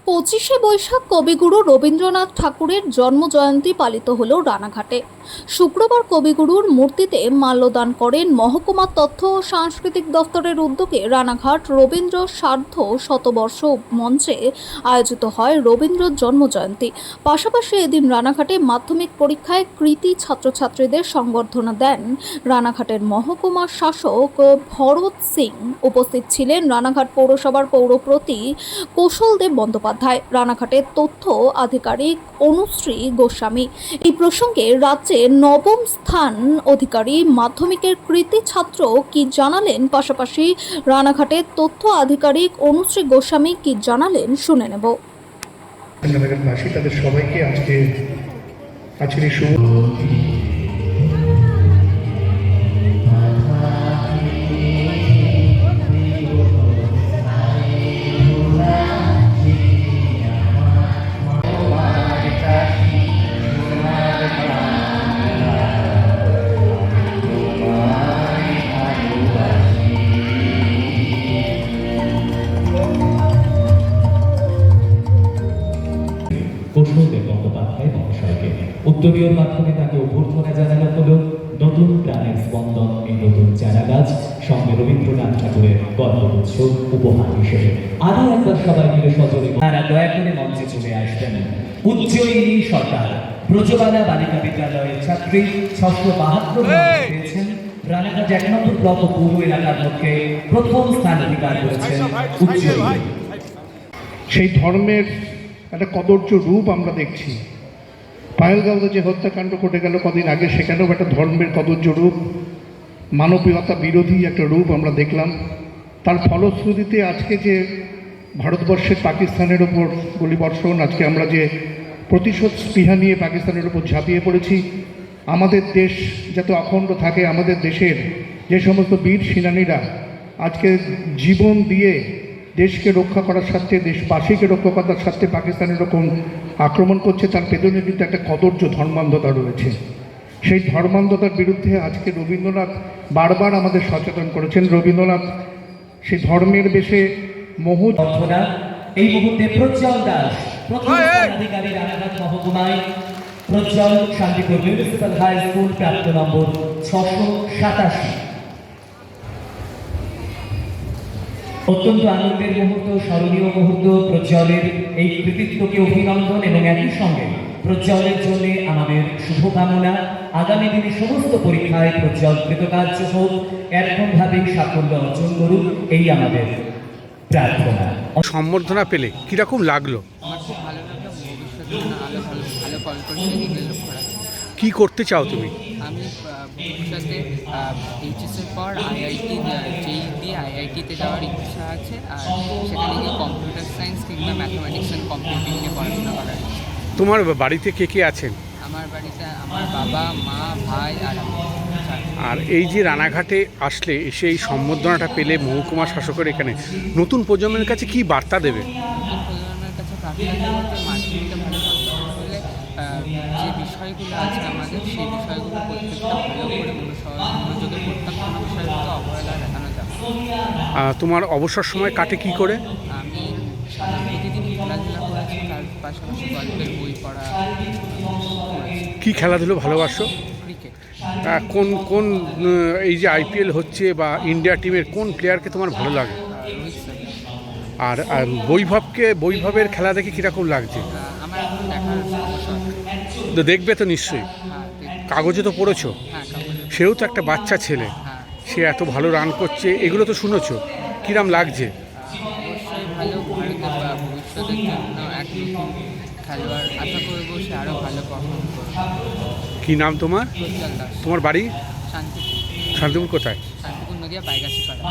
পঁচিশে বৈশাখ কবিগুরু রবীন্দ্রনাথ ঠাকুরের জন্মজয়ন্তী পালিত হল রানাঘাটে। শুক্রবার কবিগুরুর মূর্তিতে মাল্যদান করেন মহকুমা তথ্য ও সাংস্কৃতিক দফতরের উদ্যোগে রানাঘাট রবীন্দ্র সার্ধ শতবর্ষ মঞ্চে আয়োজিত হয় রবীন্দ্র জন্মজয়ন্তী। পাশাপাশি এদিন রানাঘাটে মাধ্যমিক পরীক্ষায় কৃতী ছাত্রছাত্রীদের সংবর্ধনা দেন রানাঘাটের মহকুমা শাসক ভরত সিং। উপস্থিত ছিলেন রানাঘাট পৌরসভার পৌরপ্রতি কৌশলদেব বন্দ্যোপাধ্যায়, রানাঘাটের তথ্য আধিকারিক অনুশ্রী গোস্বামী। এই প্রসঙ্গে রাজ্যে নবম স্থান অধিকারী মাধ্যমিকের কৃতী ছাত্র কি জানালেন, পাশাপাশি রানাঘাটের তথ্য আধিকারিক অনুশ্রী গোস্বামী কি জানালেন শুনে নেব। তাদের সবাইকে আজকের শুভ কৌশলদেব বন্দ্যোপাধ্যায় মহাশয়কে উত্তরীয় মাধ্যমে তাকে অভ্যর্থনা জানানো হল নতুন প্রাণের স্পন্দন এই নতুন চারা গাছ, সঙ্গে রবীন্দ্রনাথ ঠাকুরের গল্পগুচ্ছ উপহার হিসেবে। আরো একবার সবাই মিলে সজনে তারা দয়া করে মঞ্চে চলে আসবেন। উজ্জয়িনী সরকার ব্রজবালা বালিকা বিদ্যালয়ের ছাত্রী 672 পেয়েছেন। রানাঘাট 1 নম্বর ব্লক পৌর এলাকার মধ্যে প্রথম স্থান অধিকার করেছেন উজ্জয়িনী। সেই ধর্মের একটা কদর্য রূপ আমরা দেখছি। পায়েলগাঁওতে যে হত্যাকাণ্ড ঘটে গেল কদিন আগে, সেখানেও একটা ধর্মের কদর্য রূপ, মানবীয়তা বিরোধী একটা রূপ আমরা দেখলাম। তার ফলশ্রুতিতে আজকে যে ভারতবর্ষের পাকিস্তানের ওপর গুলিবর্ষণ, আজকে আমরা যে প্রতিশোধ স্পৃহা নিয়ে পাকিস্তানের ওপর ঝাঁপিয়ে পড়েছি। আমাদের দেশ যাতে অখণ্ড থাকে, আমাদের দেশের যে সমস্ত বীর সেনানীরা আজকে জীবন দিয়ে দেশকে রক্ষা করার স্বার্থে, দেশবাসীকে রক্ষা করার স্বার্থে পাকিস্তানের এরকম আক্রমণ করছে, তার পেছনে কিন্তু একটা কদর্য ধর্মান্ধতা রয়েছে। সেই ধর্মান্ধতার বিরুদ্ধে আজকে রবীন্দ্রনাথ বারবার আমাদের সচেতন করেছেন। রবীন্দ্রনাথ সেই ধর্মের বেশে এই মুহূর্তে প্রজ্জ্বল দাস প্রথম অধিকারী রানাঘাট মহকুমায়, Prajjwal Shantipur municipal high school প্রাপ্ত নম্বর 687। অত্যন্ত আনন্দের মুহূর্ত, স্মরণীয় মুহূর্ত। প্রজ্জ্বলের এই কৃতিত্বকে অভিনন্দন এবং একই সঙ্গে প্রজ্জ্বলের জন্য আমাদের শুভকামনা। আগামী দিনে সমস্ত পরীক্ষায় প্রজ্জ্বল কৃতকার্য হোক, এরকমভাবেই সাফল্য অর্জন করুক, এই আমাদের প্রার্থনা। সম্বর্ধনা পেলে কিরকম লাগলো? আমার খুব ভালো লাগলো। ভবিষ্যতে আরও ভালো ফল করে সেদিকে লক্ষ্য রাখছি। কী করতে চাও তুমি? আমি ভবিষ্যতে এইচএসের পর আইআইটি যেই দিয়ে আইআইটিতে যাওয়ার ইচ্ছা আছে, আর সেখানে গিয়ে কম্পিউটার সায়েন্স কিংবা ম্যাথমেটিক্স অ্যান্ড কম্পিউটিং নিয়ে পড়াশোনা করার ইচ্ছা। তোমার বাড়িতে কে কে আছেন? আমার বাড়িতে আমার বাবা, মা, ভাই আর আমি। আর এই যে রানাঘাটে আসলে এসে এই সম্বর্ধনাটা পেলে মহকুমা শাসকের এখানে, নতুন প্রজন্মের কাছে কি বার্তা দেবে? নতুন প্রজন্মের কাছে প্রার্থনা করতে মাধ্যমিকটা ভালো করতে হলে যে বিষয়গুলো আছে আমাদের, সেই বিষয়গুলো প্রত্যেকটা ভালো করে মনোযোগে পড়তাম, কোনো বিষয়গুলো অবহেলা দেখানো যাবে। তোমার অবসর সময় কাটে কি করে? আমি প্রতিদিন খেলাধুলা করেছি, তার পাশাপাশি গল্পের বই পড়া করেছি। কি খেলাধুলো ভালোবাসো? ক্রিকেট। কোন কোন এই যে আইপিএল হচ্ছে বা ইন্ডিয়া টিমের কোন প্লেয়ারকে তোমার ভালো লাগে? রোহিত শর্মা। আর বৈভবের খেলা দেখে কীরকম লাগছে? আমার এখন দেখার অবসর। তো দেখবে তো নিশ্চয়ই, হ্যাঁ, কাগজে তো পড়েছো। হ্যাঁ, কাগজে। সেও তো একটা বাচ্চা ছেলে, হ্যাঁ, সে এত ভালো রান করছে, এগুলো তো শুনেছো, কিরম লাগছে? অবশ্যই ভালো। ভারতের ভবিষ্যতের জন্য এক নতুন খেলোয়াড় আশা করবো, সে আরও ভালো পারফর্ম করবে। কি নাম তোমার? প্রজ্জ্বল দাস। তোমার বাড়ি? শান্তিপুর। শান্তিপুর কোথায়? শান্তিপুর নদিয়া, বাইগাছি পাড়া।